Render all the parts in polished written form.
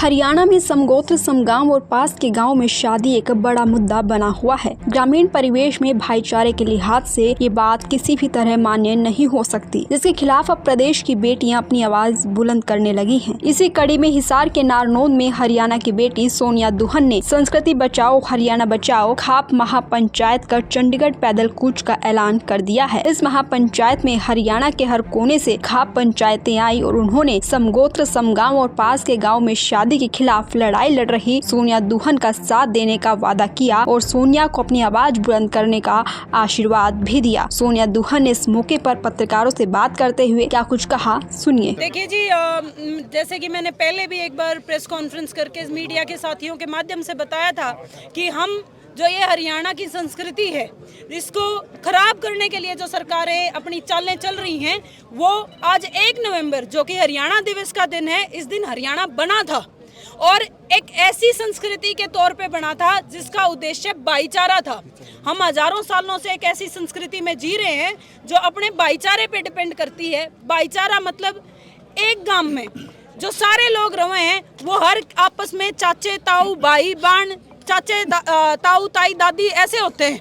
हरियाणा में समगोत्र समगांव और पास के गांव में शादी एक बड़ा मुद्दा बना हुआ है। ग्रामीण परिवेश में भाईचारे के लिहाज से ये बात किसी भी तरह मान्य नहीं हो सकती, जिसके खिलाफ अब प्रदेश की बेटियां अपनी आवाज बुलंद करने लगी हैं। इसी कड़ी में हिसार के नारनौंद में हरियाणा की बेटी सोनिया दुहन ने संस्कृति बचाओ हरियाणा बचाओ खाप महापंचायत कर चंडीगढ़ पैदल कूच का ऐलान कर दिया है। इस महापंचायत में हरियाणा के हर कोने से खाप पंचायतें आई और उन्होंने समगोत्र समगांव और पास के गाँव में शादी के खिलाफ लड़ाई लड़ रही सोनिया दुहन का साथ देने का वादा किया और सोनिया को अपनी आवाज बुलंद करने का आशीर्वाद भी दिया। सोनिया दुहन ने इस मौके पर पत्रकारों से बात करते हुए क्या कुछ कहा, सुनिए। देखिए जी, जैसे कि मैंने पहले भी एक बार प्रेस कॉन्फ्रेंस करके मीडिया के साथियों के माध्यम से बताया था कि हम जो ये हरियाणा की संस्कृति है इसको खराब करने के लिए जो सरकारें अपनी चालें चल रही हैं, वो आज 1 नवंबर जो कि हरियाणा दिवस का दिन है, इस दिन हरियाणा बना था और एक ऐसी संस्कृति के तौर पे बना था जिसका उद्देश्य भाईचारा था। हम हजारों सालों से एक ऐसी संस्कृति में जी रहे हैं जो अपने भाईचारे पे डिपेंड करती है। भाईचारा मतलब एक गांव में जो सारे लोग रहे हैं वो हर आपस में चाचे ताऊ भाई बहन चाचे ताऊ ताई दादी ऐसे होते हैं।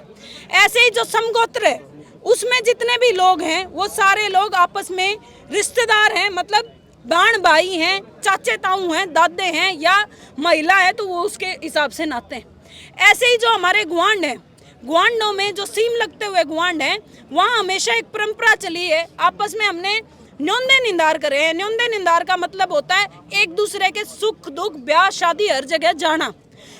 ऐसे ही जो समगोत्र है उसमें जितने भी लोग हैं वो सारे लोग आपस में रिश्तेदार हैं, मतलब बहन भाई हैं, चाचे ताऊ हैं, दादे हैं या महिला है तो वो उसके हिसाब से नाते हैं। ऐसे ही जो हमारे गुआंढ हैं, गुआंढों में जो सीम लगते हुए गुआंढ हैं, वहाँ हमेशा एक परंपरा चली है, आपस में हमने न्योंदे निंदार करे हैं। न्योंदे निंदार का मतलब होता है एक दूसरे के सुख दुख ब्याह शादी हर जगह जाना,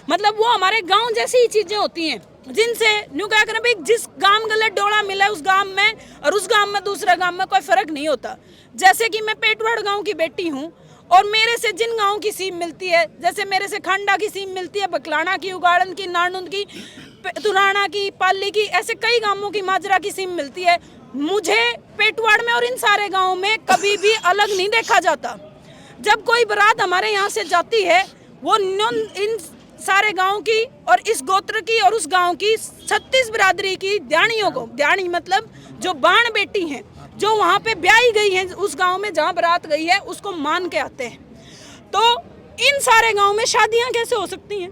मतलब वो हमारे गांव जैसी ही चीजें होती हैं जिनसे न्यू क्या करें भाई, जिस गांव गलत डोला मिला उस गांव में और उस गांव में दूसरा गांव में कोई फर्क नहीं होता। जैसे कि मैं पेटवाड़ गांव की बेटी हूं और मेरे से जिन गांव की सीम मिलती है, जैसे मेरे से खांडा की सीम मिलती है, बकलाना की, उगाड़न की, नारनौंद की, तुराना की, पाली की, ऐसे कई गांवों की माजरा की सीम मिलती है। मुझे पेटवाड़ में और इन सारे गाँव में कभी भी अलग नहीं देखा जाता। जब कोई बारात हमारे यहाँ से जाती है वो इन सारे गांव की और इस गोत्र की और उस गांव की 36 बिरादरी की ध्यानियों को, ध्यानी मतलब जो बाण बेटी हैं जो वहां पे ब्याही गई हैं उस गांव में जहां बारात गई है, उसको मान के आते हैं। तो इन सारे गांव में शादियां कैसे हो सकती हैं?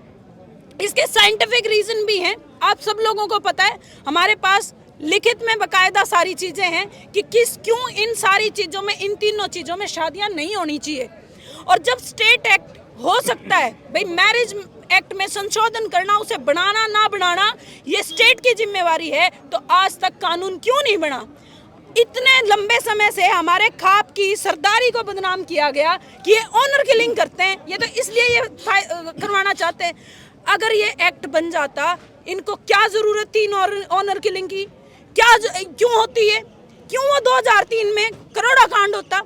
इसके साइंटिफिक रीजन भी हैं, आप सब लोगों को पता है। हमारे पास लिखित में बकायदा सारी चीजें हैं कि क्यों इन सारी चीजों में, इन तीनों चीजों में शादियां नहीं होनी चाहिए। और जब स्टेट एक्ट हो सकता है भाई, मैरिज एक्ट में संशोधन करना, उसे बनाना ना बनाना ये स्टेट की जिम्मेवारी है, तो आज तक कानून क्यों नहीं बना? इतने लंबे समय से हमारे खाप की सरदारी को बदनाम किया गया कि ये ऑनर किलिंग करते हैं, ये तो इसलिए ये करवाना चाहते हैं। अगर ये एक्ट बन जाता, इनको क्या जरूरत थी ऑनर किलिंग की? क्यों होती है? क्यों वो 2003 में करोड़ा कांड होता?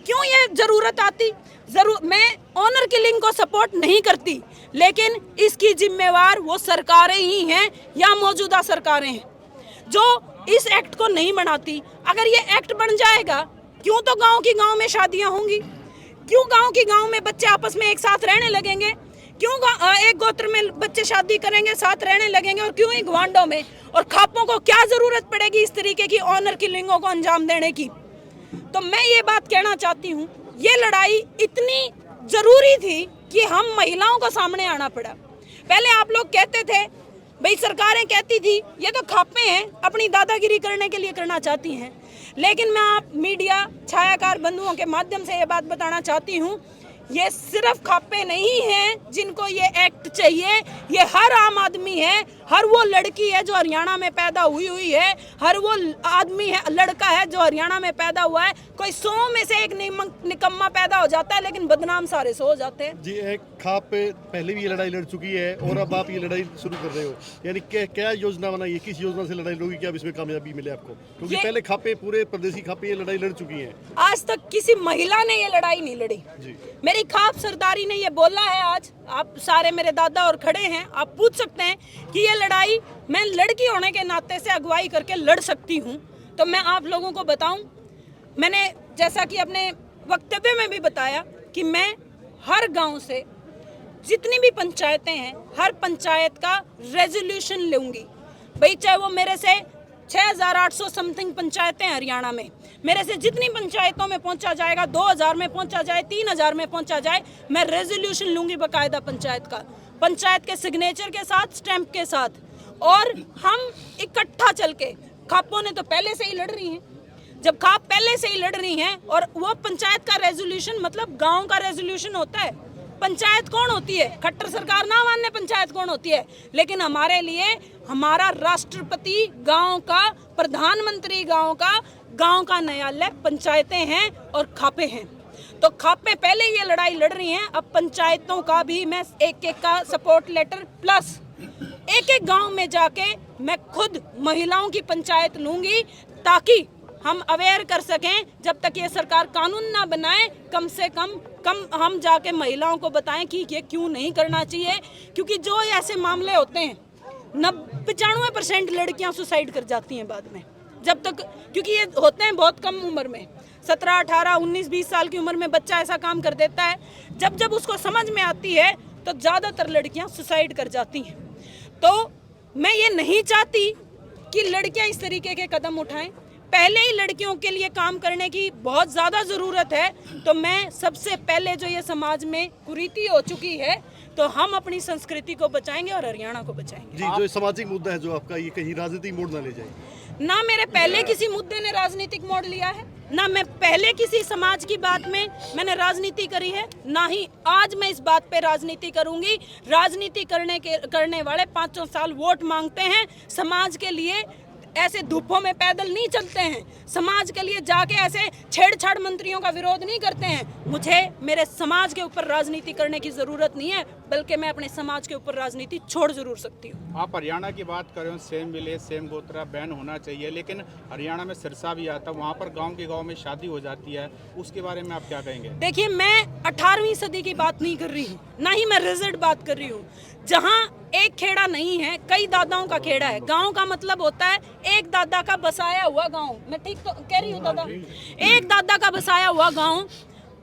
क्यों ये जरूरत आती? मैं ऑनर किलिंग को सपोर्ट नहीं करती, लेकिन इसकी जिम्मेवार वो सरकारें ही हैं या मौजूदा सरकारें हैं जो इस एक्ट को नहीं बनाती। अगर ये एक्ट बन जाएगा, क्यों तो गांव की गांव में शादियां होंगी, क्यों गांव की गांव में बच्चे आपस में एक साथ रहने लगेंगे, क्यों एक गोत्र में बच्चे शादी करेंगे साथ रहने लगेंगे, और क्यों ही गुआंढों में। और खापों को क्या जरूरत पड़ेगी इस तरीके की ऑनर किलिंगों को अंजाम देने की? तो मैं ये बात कहना चाहती हूँ, ये लड़ाई इतनी जरूरी थी कि हम महिलाओं को सामने आना पड़ा। पहले आप लोग कहते थे भाई, सरकारें कहती थी ये तो खापे हैं, अपनी दादागिरी करने के लिए करना चाहती हैं, लेकिन मैं आप मीडिया छायाकार बंधुओं के माध्यम से ये बात बताना चाहती हूँ, ये सिर्फ खापे नहीं हैं जिनको ये एक्ट चाहिए, ये हर आम आदमी है, हर वो लड़की है जो हरियाणा में पैदा हुई है, हर वो आदमी है, लड़का है जो हरियाणा में पैदा हुआ है। कोई 100 में से एक निकम्मा पैदा हो जाता है, लेकिन बदनाम सारे 100 हो जाते हैं। जी, एक खाप पे पहले भी ये लड़ाई लड़ चुकी है और अब आप ये लड़ाई शुरू कर रहे हो, यानी क्या योजना बनाई है? किस योजना से लड़ाई लड़ोगी कि अब इसमें कामयाबी मिले आपको? क्योंकि पहले खापे, पूरे प्रदेशी खापे ये लड़ाई लड़ चुकी हैं। आज तक किसी महिला ने ये लड़ाई नहीं लड़ी। मेरी खाप सरदारी ने ये बोला है, आज आप सारे मेरे दादा और खड़े हैं, आप पूछ सकते हैं कि ये लड़ाई मैं लड़की होने के नाते से अगुवाई करके लड़ सकती हूँ। तो मैं आप लोगों को बताऊं, मैंने जैसा कि अपने वक्तव्य में भी बताया कि मैं हर गांव से जितनी भी पंचायतें हैं, हर पंचायत का रेजोल्यूशन लूंगी भाई, चाहे वो मेरे से 6800 समथिंग पंचायतें हरियाणा में, मेरे से जितनी पंचायतों में पहुंचा जाएगा, 2000 में पहुंचा जाए, 3000 में पहुंचा जाए, मैं रेजोल्यूशन लूंगी बकायदा पंचायत का, पंचायत के सिग्नेचर के साथ, स्टैंप के साथ। और हम इकट्ठा चल के, खापों ने तो पहले से ही लड़ रही हैं, जब खाप पहले से ही लड़ रही हैं, और वो पंचायत का रेजोल्यूशन मतलब गांव का रेजोल्यूशन होता है। पंचायत कौन होती है? खट्टर सरकार ना मानने पंचायत कौन होती है, लेकिन हमारे लिए हमारा राष्ट्रपति गांव का, प्रधानमंत्री गांव का न्यायालय पंचायतें हैं और खापे हैं। तो खापे पहले ये लड़ाई लड़ रही हैं, अब पंचायतों का भी मैं एक एक का सपोर्ट लेटर प्लस एक एक गांव में जाके मैं खुद महिलाओं की पंचायत लूंगी, ताकि हम अवेयर कर सकें। जब तक ये सरकार कानून ना बनाए, कम से कम हम जाके महिलाओं को बताएं कि ये क्यों नहीं करना चाहिए। क्योंकि जो ऐसे मामले होते हैं, 95% लड़कियां सुसाइड कर जाती हैं बाद में, जब तक, क्योंकि ये होते हैं बहुत कम उम्र में, 17, 18, 19, 20 साल की उम्र में बच्चा ऐसा काम कर देता है। जब उसको समझ में आती है तो ज़्यादातर लड़कियां सुसाइड कर जाती हैं। तो मैं ये नहीं चाहती कि लड़कियां इस तरीके के कदम उठाएं। पहले ही लड़कियों के लिए काम करने की बहुत ज़्यादा ज़रूरत है। तो मैं सबसे पहले, जो ये समाज में कुरीति हो चुकी है, तो हम अपनी संस्कृति को बचाएंगे और हरियाणा को बचाएंगे। जी, जो सामाजिक मुद्दा है जो आपका, ये कहीं राजनीतिक मोड़ ना ले जाए। ना मेरे पहले किसी मुद्दे ने राजनीतिक मोड़ लिया है, ना मैं पहले किसी समाज की बात में मैंने राजनीति करी है, ना ही आज मैं इस बात पे राजनीति करूंगी। राजनीति करने वाले 5 साल वोट मांगते हैं, समाज के लिए ऐसे धूपों में पैदल नहीं चलते हैं, समाज के लिए जाके ऐसे छेड़छाड़ मंत्रियों का विरोध नहीं करते हैं। मुझे मेरे समाज के ऊपर राजनीति करने की ज़रूरत नहीं है, बल्कि मैं अपने समाज के ऊपर राजनीति छोड़ जरूर सकती हूँ। आप हरियाणा की बात कर रहे हो, सेम विलेज सेम गोत्रा बैन होना चाहिए, लेकिन हरियाणा में सिरसा भी आता है, वहाँ पर गाँव में शादी हो जाती है, उसके बारे में आप क्या कहेंगे? देखिए, मैं 18वीं सदी की बात नहीं कर रही हूँ, ना ही मैं रिजल्ट बात कर रही हूँ। जहाँ एक खेड़ा नहीं है, कई दादाओं का खेड़ा है। गांव का मतलब होता है एक दादा का बसाया हुआ गांव। मैं ठीक तो कह रही हूँ दादा? एक दादा का बसाया हुआ गांव,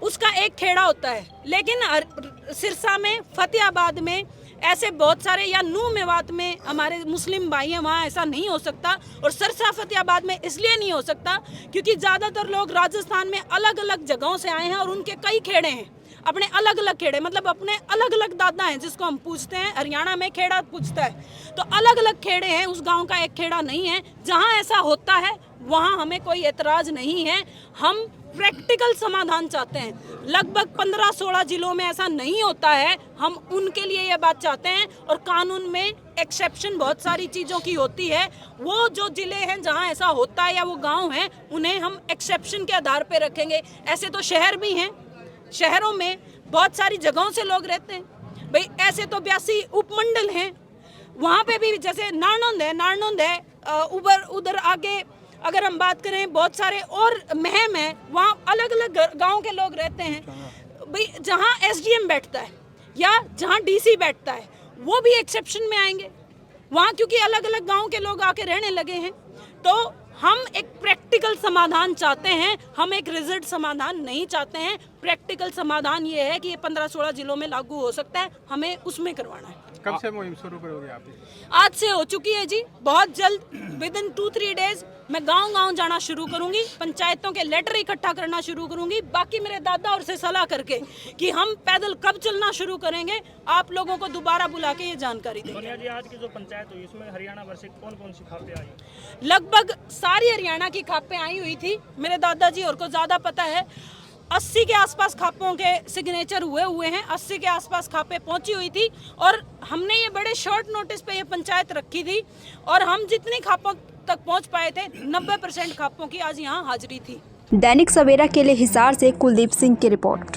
उसका एक खेड़ा होता है। लेकिन सिरसा में, फतेहाबाद में, ऐसे बहुत सारे, या नूह मेवात में हमारे मुस्लिम भाई हैं, वहाँ ऐसा नहीं हो सकता। और सिरसा फतेहाबाद में इसलिए नहीं हो सकता क्योंकि ज़्यादातर लोग राजस्थान में अलग अलग जगहों से आए हैं और उनके कई खेड़े हैं, अपने अलग अलग खेड़े, मतलब अपने अलग अलग दादा हैं, जिसको हम पूछते हैं, हरियाणा में खेड़ा पूछता है। तो अलग अलग खेड़े हैं, उस गांव का एक खेड़ा नहीं है। जहां ऐसा होता है वहां हमें कोई एतराज नहीं है। हम प्रैक्टिकल समाधान चाहते हैं। लगभग 15-16 जिलों में ऐसा नहीं होता है, हम उनके लिए ये बात चाहते हैं। और कानून में एक्सेप्शन बहुत सारी चीज़ों की होती है। वो जो जिले हैं जहां ऐसा होता है, या वो गाँव हैं, उन्हें हम एक्सेप्शन के आधार पर रखेंगे। ऐसे तो शहर भी हैं, शहरों में बहुत सारी जगहों से लोग रहते हैं भाई। ऐसे तो 82 उपमंडल हैं, वहाँ पे भी जैसे नारनौंद है, उधर आगे अगर हम बात करें, बहुत सारे और महम है, वहाँ अलग अलग गांव के लोग रहते हैं भाई। जहाँ SDM बैठता है या जहाँ DC बैठता है, वो भी एक्सेप्शन में आएंगे वहाँ, क्योंकि अलग अलग गाँव के लोग आके रहने लगे हैं। तो हम एक प्रैक्टिकल समाधान चाहते हैं, हम एक रिजल्ट समाधान नहीं चाहते हैं। प्रैक्टिकल समाधान ये है कि ये 15-16 जिलों में लागू हो सकता है, हमें उसमें करवाना है। कब से मुहिम शुरू करोगे आप? आज से हो चुकी है जी, बहुत जल्द, विदिन 2-3 डेज मैं गांव जाना शुरू करूंगी, पंचायतों के लेटर इकट्ठा करना शुरू करूंगी। बाकी मेरे दादा और से सलाह करके कि हम पैदल कब चलना शुरू करेंगे, आप लोगों को दोबारा बुला के ये जानकारी देंगे। सोनिया जी, आज की जो पंचायत हुई उसमें हरियाणा भर से कौन सी खापें आई? लगभग सारी हरियाणा की खापें आई हुई थी। मेरे दादाजी और को ज़्यादा पता है। 80 के आसपास खापों के सिग्नेचर हुए हैं, 80 के आसपास खापें पहुंची हुई थी। और हमने ये बड़े शॉर्ट नोटिस पे ये पंचायत रखी थी, और हम जितनी खापों तक पहुंच पाए थे, 90% खापों की आज यहाँ हाजिरी थी। दैनिक सवेरा के लिए हिसार से कुलदीप सिंह की रिपोर्ट।